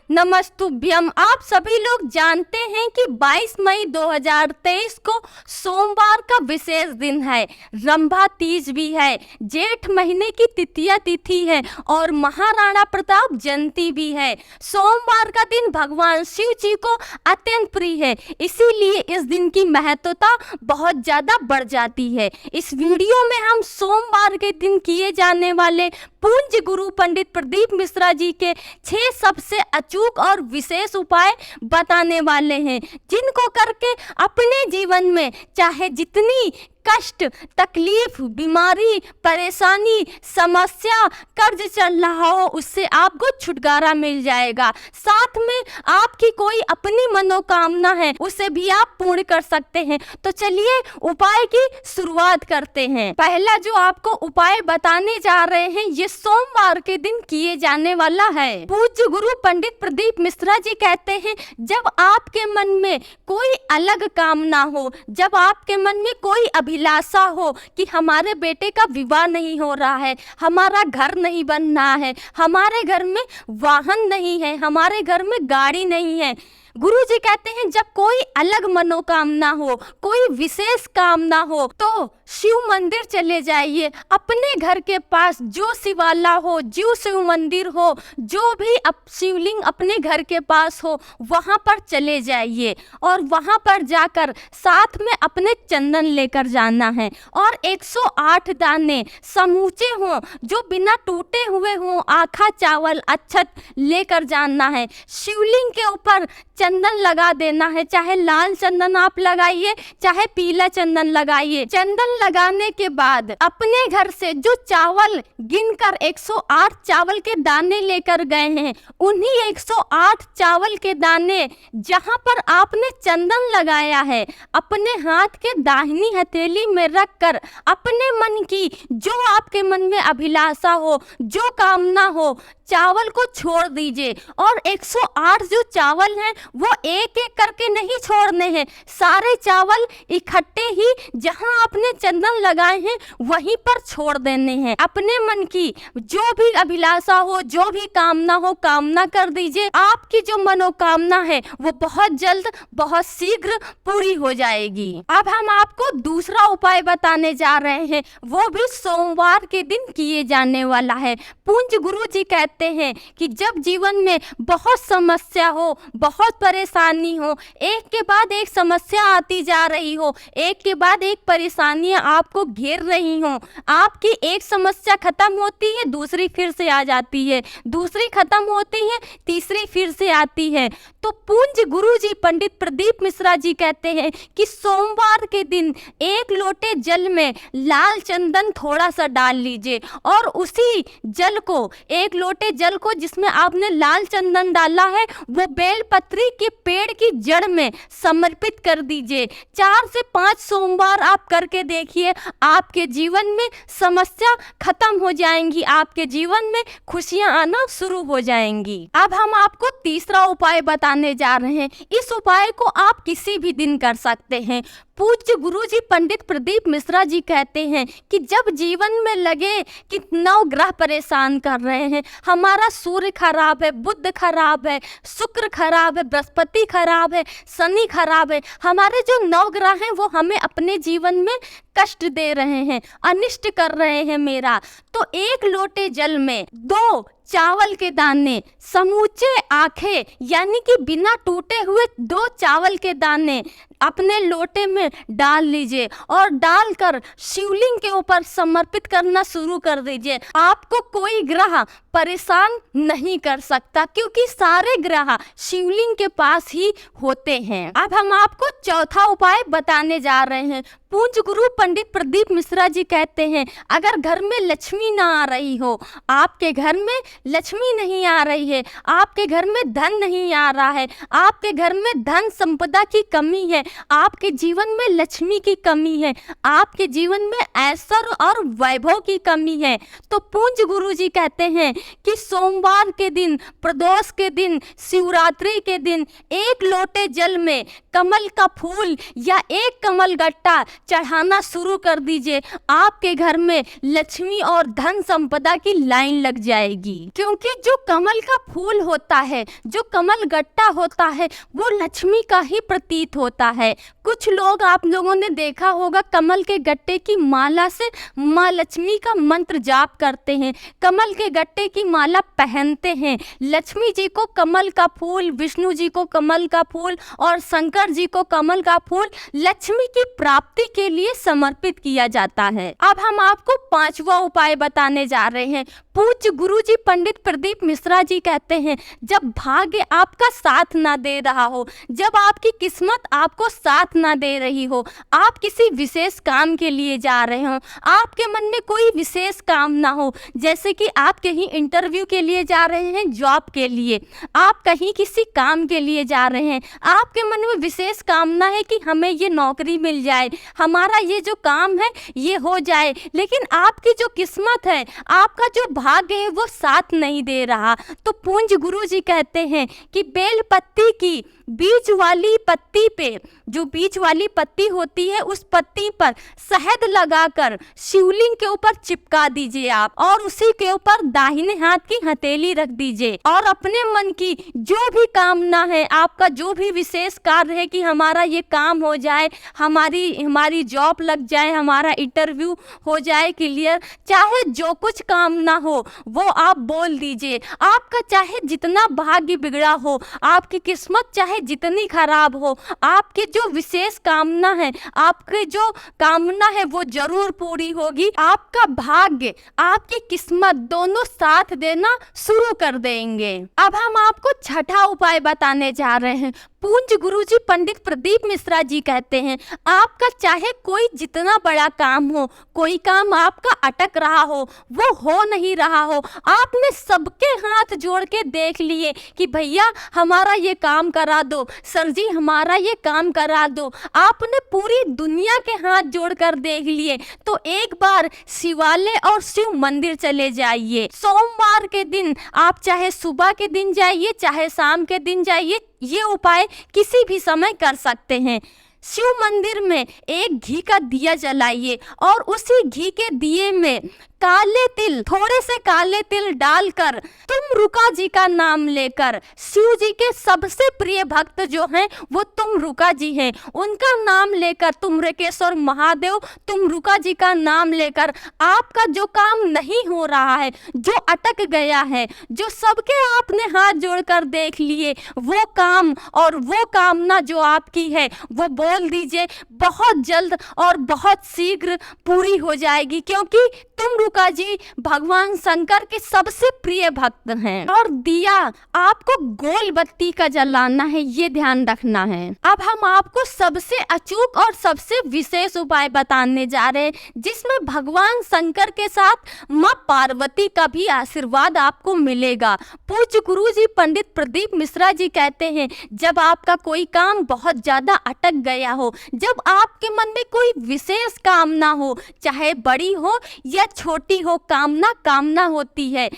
नमस्तुभ्यम। आप सभी लोग जानते हैं कि 22 मई 2023 को सोमवार का विशेष दिन है। रंभा तीज भी है, जेठ महीने की तृतीया तिथि है और महाराणा प्रताप जयंती भी है। सोमवार का दिन भगवान शिव जी को अत्यंत प्रिय है, इसीलिए इस दिन की महत्वता बहुत ज्यादा बढ़ जाती है। इस वीडियो में हम सोमवार के दिन किए जाने वाले पूज्य गुरु पंडित प्रदीप मिश्रा जी के 6 सबसे अचूक और विशेष उपाय बताने वाले हैं, जिनको करके अपने जीवन में चाहे जितनी कष्ट, तकलीफ, बीमारी, परेशानी, समस्या, कर्ज चल रहा हो, उससे आपको छुटकारा मिल जाएगा। साथ में आपकी कोई अपनी मनोकामना है, उसे भी आप पूर्ण कर सकते हैं। तो चलिए उपाय की शुरुआत करते हैं। पहला जो आपको उपाय बताने जा रहे हैं, ये सोमवार के दिन किए जाने वाला है। पूज्य गुरु पंडित प्रदीप मिश्रा जी कहते हैं, जब आपके मन में कोई अलग कामना हो, जब आपके मन में कोई अभिलाषा हो कि हमारे बेटे का विवाह नहीं हो रहा है, हमारा घर नहीं बन रहा है, हमारे घर में वाहन नहीं है, हमारे घर में गाड़ी नहीं है, गुरु जी कहते हैं जब कोई अलग मनोकामना हो, कोई विशेष कामना हो, तो शिव मंदिर चले जाइए। अपने घर के पास जो शिवाला हो, जो शिव मंदिर हो, जो भी शिवलिंग अपने घर के पास हो, वहां पर चले जाइए और वहां पर जाकर साथ में अपने चंदन लेकर जाना है और 108 दाने समूचे हों, जो बिना टूटे हुए हों, आखा चावल अक्षत लेकर जाना है। शिवलिंग के ऊपर चंदन लगा देना है, चाहे लाल चंदन आप लगाइए, चाहे पीला चंदन लगाइए। चंदन लगाने के बाद अपने घर से जो चावल गिनकर 108 चावल के दाने लेकर गए हैं, उन्हीं 108 चावल के दाने जहां पर आपने चंदन लगाया है, अपने हाथ के दाहिनी हथेली में रखकर अपने मन की जो आपके मन में अभिलाषा हो, जो कामना हो, चावल को छोड़ दीजिए। और 108 जो चावल हैं वो एक एक करके नहीं छोड़ने हैं, सारे चावल इकट्ठे ही जहां आपने चंदन लगाए हैं वहीं पर छोड़ देने हैं। अपने मन की जो भी अभिलाषा हो, जो भी कामना हो, कामना कर दीजिए। आपकी जो मनोकामना है वो बहुत जल्द, बहुत शीघ्र पूरी हो जाएगी। अब हम आपको दूसरा उपाय बताने जा रहे हैं, वो भी सोमवार के दिन किए जाने वाला है। पूज्य गुरु जी कहते हैं कि जब जीवन में बहुत समस्या हो, बहुत परेशानी हो, एक के बाद एक समस्या आती जा रही हो, एक के बाद एक परेशानियां आपको घेर रही हो, आपकी एक समस्या खत्म होती है, दूसरी फिर से आ जाती है, दूसरी खत्म होती है, तीसरी फिर से आती है, तो पूज्य गुरु जी पंडित प्रदीप मिश्रा जी कहते हैं कि सोमवार के दिन 1 लोटे जल में लाल चंदन थोड़ा सा डाल लीजिए और उसी जल को, 1 लोटे जल को जिसमें आपने लाल चंदन डाला है, वो बेलपत्री के पेड़ की जड़ में समर्पित कर दीजिए। 4 से 5 सोमवार आप करके देखिए, आपके जीवन में समस्या खत्म हो जाएंगी, आपके जीवन में खुशियां आना शुरू हो जाएंगी। अब हम आपको तीसरा उपाय बताने जा रहे हैं। इस उपाय को आप किसी भी दिन कर सकते हैं। पूज्य गुरु जी पंडित प्रदीप मिश्रा जी कहते हैं कि जब जीवन में लगे कि 9 ग्रह परेशान कर रहे हैं, हमारा सूर्य खराब है, बुध खराब है, शुक्र खराब है, बृहस्पति खराब है, शनि खराब है, हमारे जो 9 ग्रह हैं वो हमें अपने जीवन में कष्ट दे रहे हैं, अनिष्ट कर रहे हैं मेरा, तो 1 लोटे जल में 2 चावल के दाने समूचे आखे, यानी कि बिना टूटे हुए 2 चावल के दाने अपने लोटे में डाल लीजिए और डालकर शिवलिंग के ऊपर समर्पित करना शुरू कर दीजिए। आपको कोई ग्रह परेशान नहीं कर सकता, क्योंकि सारे ग्रह शिवलिंग के पास ही होते हैं। अब हम आपको चौथा उपाय बताने जा रहे हैं। पूज्य गुरु पंडित प्रदीप मिश्रा जी कहते हैं, अगर घर में लक्ष्मी ना आ रही हो, आपके घर में लक्ष्मी नहीं आ रही है, आपके घर में धन नहीं आ रहा है, आपके घर में धन संपदा की कमी है, आपके जीवन में लक्ष्मी की कमी है, आपके जीवन में ऐश्वर्य और वैभव की कमी है, तो पूज्य गुरु जी कहते हैं कि सोमवार के दिन, प्रदोष के दिन, शिवरात्रि के दिन 1 लोटे जल में कमल का फूल या 1 कमल गट्टा, चढ़ाना शुरू कर दीजिए, आपके घर में लक्ष्मी और धन संपदा की लाइन लग जाएगी। क्योंकि जो कमल का फूल होता है, जो कमल गट्टा होता है, वो लक्ष्मी का ही प्रतीक होता है। कुछ लोग, आप लोगों ने देखा होगा, कमल के गट्टे की माला से माँ लक्ष्मी का मंत्र जाप करते हैं, कमल के गट्टे की माला पहनते हैं। लक्ष्मी जी को कमल का फूल, विष्णु जी को कमल का फूल और शंकर जी को कमल का फूल लक्ष्मी की प्राप्ति के लिए समर्पित किया जाता है। अब हम आपको 5वां उपाय बताने जा रहे हैं। पूज्य गुरु जी पंडित प्रदीप मिश्रा जी कहते हैं, जब भाग्य आपका साथ ना दे रहा हो, जब आपकी किस्मत आपको साथ ना दे रही हो, आप किसी विशेष काम के लिए जा रहे हो, आपके मन में कोई विशेष काम ना हो, जैसे कि आप कहीं इंटरव्यू के लिए जा रहे हैं, जॉब के लिए, आप कहीं किसी काम के लिए जा रहे हैं, आपके मन में विशेष कामना है कि हमें ये नौकरी मिल जाए, हमारा ये जो काम है ये हो जाए, लेकिन आपकी जो किस्मत है, आपका जो भाग्य है वो साथ नहीं दे रहा, तो पूज्य गुरु जी कहते हैं कि बेल पत्ती की बीच वाली पत्ती पे, जो बीच वाली पत्ती होती है, उस पत्ती पर शहद लगाकर शिवलिंग के ऊपर चिपका दीजिए आप, और उसी के ऊपर दाहिने हाथ की हथेली रख दीजिए, और अपने मन की जो भी कामना है, आपका जो भी विशेष कार्य है कि हमारा ये काम हो जाए, हमारी जॉब लग जाए, हमारा इंटरव्यू हो जाए क्लियर, चाहे जो कुछ कामना हो वो आप बोल दीजिए। आपका चाहे जितना भाग्य बिगड़ा हो, आपकी किस्मत चाहे जितनी खराब हो, आपकी जो विशेष कामना है, आपकी जो कामना है वो जरूर पूरी होगी। आपका भाग्य, आपकी किस्मत दोनों साथ देना शुरू कर देंगे। अब हम आपको 6ठा उपाय बताने जा रहे हैं। पूज्य गुरु जी पंडित प्रदीप मिश्रा जी कहते हैं, आपका चाहे कोई जितना बड़ा काम हो, कोई काम आपका अटक रहा हो, वो हो नहीं रहा हो, आपने सबके हाथ जोड़ के देख लिए कि भैया हमारा ये काम करा दो, सर जी हमारा ये काम करा दो, आपने पूरी दुनिया के हाथ जोड़कर देख लिए, तो एक बार शिवालय और शिव मंदिर चले जाइए। सोमवार के दिन आप चाहे सुबह के दिन जाइए, चाहे शाम के दिन जाइए, ये उपाय किसी भी समय कर सकते हैं। शिव मंदिर में एक घी का दिया जलाइए और उसी घी के दिए में काले तिल, थोड़े से काले तिल डालकर तुम रुका जी का नाम लेकर, शिव जी के सबसे प्रिय भक्त जो हैं वो तुम रुका जी हैं, उनका नाम लेकर, तुम रेकेश्वर महादेव, तुम रुका जी का नाम लेकर, आपका जो काम नहीं हो रहा है, जो अटक गया है, जो सबके आपने हाथ जोड़कर देख लिए, वो काम और वो कामना जो आपकी है वो बोल दीजिए, बहुत जल्द और बहुत शीघ्र पूरी हो जाएगी, क्योंकि तुम रुका जी भगवान शंकर के सबसे प्रिय भक्त हैं। और दिया आपको गोल बत्ती का जलाना है, ये ध्यान रखना है। अब हम आपको सबसे अचूक और सबसे विशेष उपाय बताने जा रहे हैं, जिसमें भगवान शंकर के साथ माँ पार्वती का भी आशीर्वाद आपको मिलेगा। पूज्य गुरु जी पंडित प्रदीप मिश्रा जी कहते हैं, जब आपका कोई काम बहुत ज्यादा अटक गया हो, जब आपके मन में कोई विशेष कामना हो, चाहे बड़ी हो या छोटी हो, कामना होती है,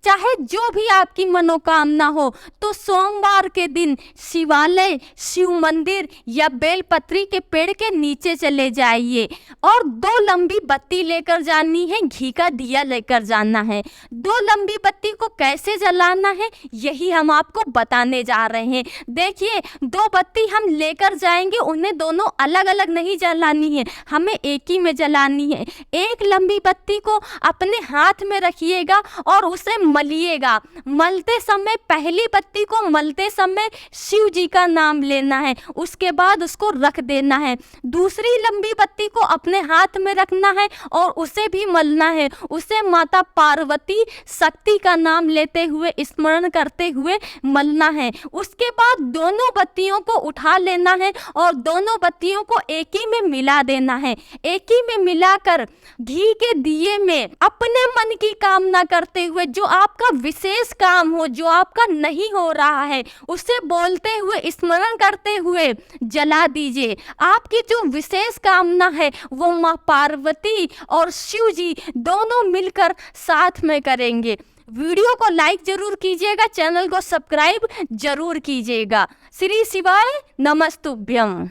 चाहे जो भी आपकी मनोकामना हो, तो सोमवार के दिन शिवालय, शिव मंदिर या बेलपत्री के पेड़ के नीचे चले जाइए और 2 लंबी बत्ती लेकर जानी है, घी का दिया लेकर जाना है। 2 लंबी बत्ती को कैसे जलाना है यही हम आपको बताने जा रहे हैं। देखिए, 2 बत्ती हम लेकर जाएंगे, उन्हें दोनों अलग अलग नहीं जलानी है, हमें एक ही में जलानी है। एक लंबी बत्ती को अपने हाथ में रखिएगा और उसे मलिएगा। मलते समय, पहली बत्ती को मलते समय शिव जी का नाम लेना है, उसके बाद उसको रख देना है। दूसरी लंबी बत्ती को अपने हाथ में रखना है और उसे भी मलना है, उसे माता पार्वती शक्ति का नाम लेते हुए, स्मरण करते हुए मलना है। उसके बाद दोनों बत्तियों को उठा लेना है और दोनों बत्तियों को एक ही में मिला देना है। एक ही में मिलाकर घी के दिए में अपने मन की कामना करते हुए, जो आपका विशेष काम हो, जो आपका नहीं हो रहा है, उसे बोलते हुए, स्मरण करते हुए जला दीजिए। आपकी जो विशेष कामना है वो माँ पार्वती और शिव जी दोनों मिलकर साथ में करेंगे। वीडियो को लाइक जरूर कीजिएगा, चैनल को सब्सक्राइब जरूर कीजिएगा। श्री शिवाय नमस्तुभ्यम।